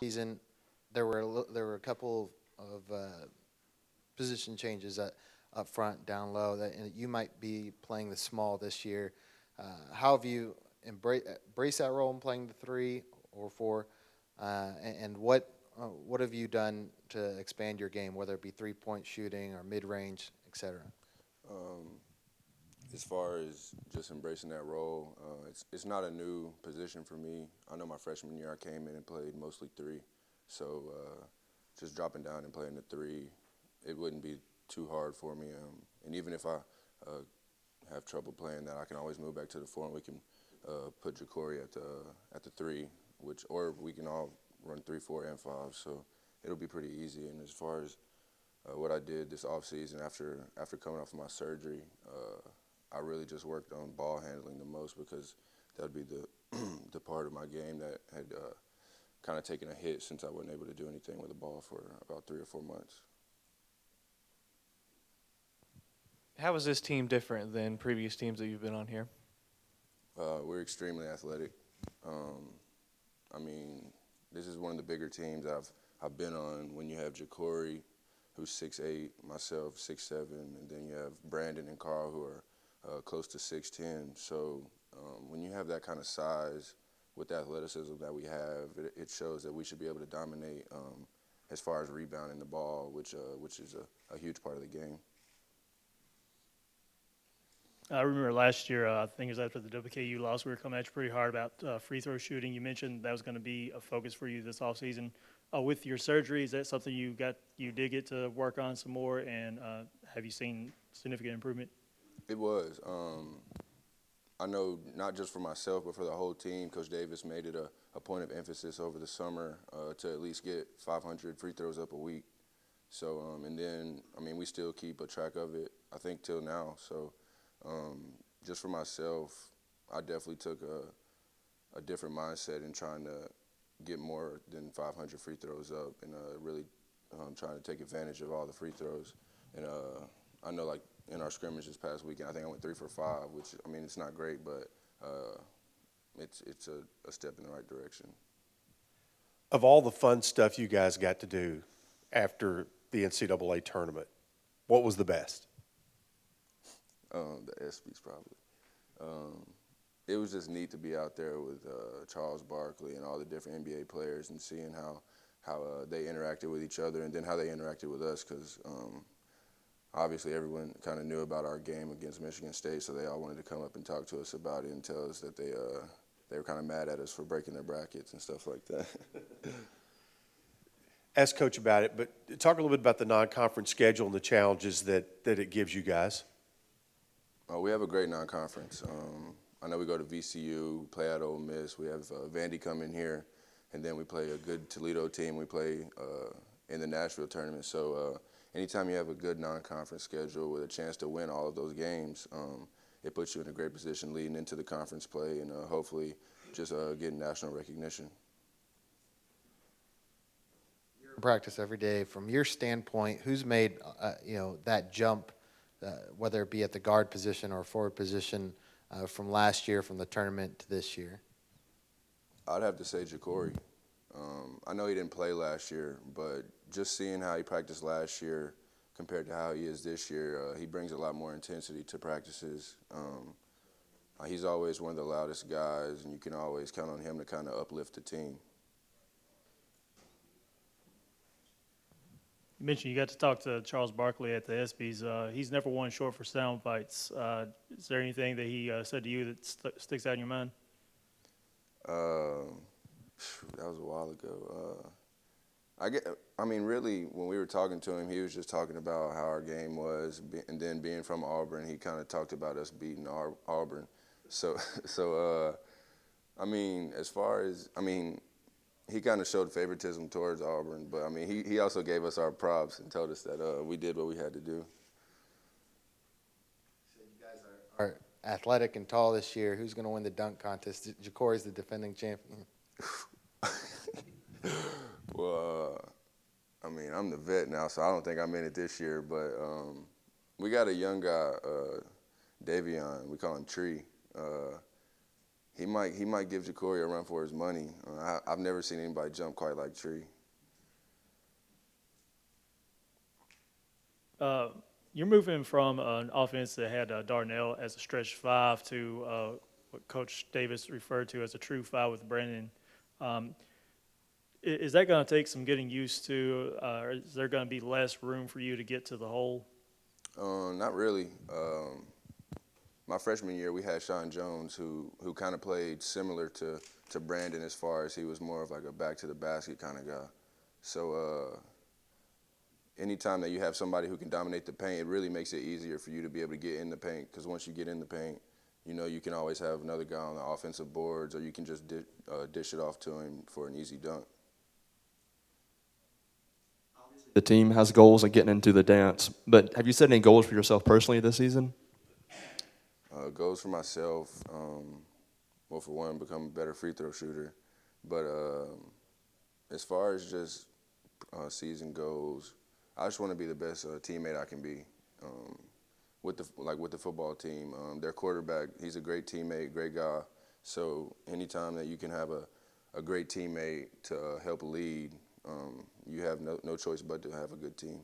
season, there were a couple of position changes up front, down low. That and you might be playing the small this year. How have you embraced that role in playing the 3 or 4? And what have you done to expand your game, whether it be 3-point shooting or mid-range, et cetera? Um, as far as just embracing that role, it's not a new position for me. I know my freshman year I came in and played mostly 3, so just dropping down and playing the 3, it wouldn't be too hard for me. And even if I have trouble playing that, I can always move back to the 4 and we can put Ja'Cory at the 3, or we can all run 3, 4, and 5. So it'll be pretty easy. And as far as what I did this offseason after coming off of my surgery, I really just worked on ball handling the most because that would be the the part of my game that had kind of taken a hit since I wasn't able to do anything with the ball for about 3 or 4 months. How is this team different than previous teams that you've been on here? We're extremely athletic. I mean, this is one of the bigger teams I've been on. When you have Ja'Cory, who's 6'8", myself 6'7", and then you have Brandon and Carl, who are close to 6'10". So when you have that kind of size with the athleticism that we have, it shows that we should be able to dominate as far as rebounding the ball, which is a huge part of the game. I remember last year, I think it was after the WKU loss, we were coming at you pretty hard about free throw shooting. You mentioned that was going to be a focus for you this offseason. With your surgery, is that something you did get to work on some more, and have you seen significant improvement? It was. I know not just for myself, but for the whole team, Coach Davis made it a point of emphasis over the summer to at least get 500 free throws up a week. So, and then, I mean, we still keep a track of it, I think, till now. So, just for myself, I definitely took a different mindset in trying to get more than 500 free throws up and really trying to take advantage of all the free throws. And I know, like, in our scrimmage this past weekend, I think I went 3 for 5, which, I mean, it's not great, but it's a step in the right direction. Of all the fun stuff you guys got to do after the NCAA tournament, what was the best? The ESPYs probably. It was just neat to be out there with Charles Barkley and all the different NBA players and seeing how they interacted with each other and then how they interacted with us because obviously everyone kind of knew about our game against Michigan State, so they all wanted to come up and talk to us about it and tell us that they were kind of mad at us for breaking their brackets and stuff like that. Ask Coach about it, but talk a little bit about the non-conference schedule and the challenges that it gives you guys. We have a great non-conference. I know we go to VCU, play at Ole Miss. We have Vandy come in here, and then we play a good Toledo team. We play in the Nashville tournament. So anytime you have a good non-conference schedule with a chance to win all of those games, it puts you in a great position leading into the conference play and hopefully just getting national recognition. You're in practice every day. From your standpoint, who's made that jump, whether it be at the guard position or forward position, from last year, from the tournament to this year? I'd have to say Ja'Cory. I know he didn't play last year, but just seeing how he practiced last year compared to how he is this year, he brings a lot more intensity to practices. He's always one of the loudest guys, and you can always count on him to kind of uplift the team. You mentioned you got to talk to Charles Barkley at the ESPYs. He's never one short for sound bites. Is there anything that he said to you that sticks out in your mind? That was a while ago. I mean, really, when we were talking to him, he was just talking about how our game was, and then being from Auburn, he kind of talked about us beating Auburn. So, I mean, he kind of showed favoritism towards Auburn, but I mean, he also gave us our props and told us that we did what we had to do. So you guys are athletic and tall this year. Who's going to win the dunk contest? Ja'Cory's the defending champion. Well, I mean, I'm the vet now, so I don't think I'm in it this year. But we got a young guy, Davion. We call him Tree. He might give Ja'Cory a run for his money. I've never seen anybody jump quite like Tree. You're moving from an offense that had Darnell as a stretch five to what Coach Davis referred to as a true five with Brandon. Is that going to take some getting used to? Or is there going to be less room for you to get to the hole? Not really. My freshman year, we had Sean Jones, who kind of played similar to Brandon as far as he was more of like a back to the basket kind of guy. So anytime that you have somebody who can dominate the paint, it really makes it easier for you to be able to get in the paint. Because once you get in the paint, you know you can always have another guy on the offensive boards, or you can just dish it off to him for an easy dunk. The team has goals of getting into the dance, but have you set any goals for yourself personally this season? Goals for myself, well, for one, become a better free throw shooter. But as far as just season goals, I just want to be the best teammate I can be with the football team. Their quarterback, he's a great teammate, great guy. So anytime that you can have a great teammate to help lead, you have no choice but to have a good team.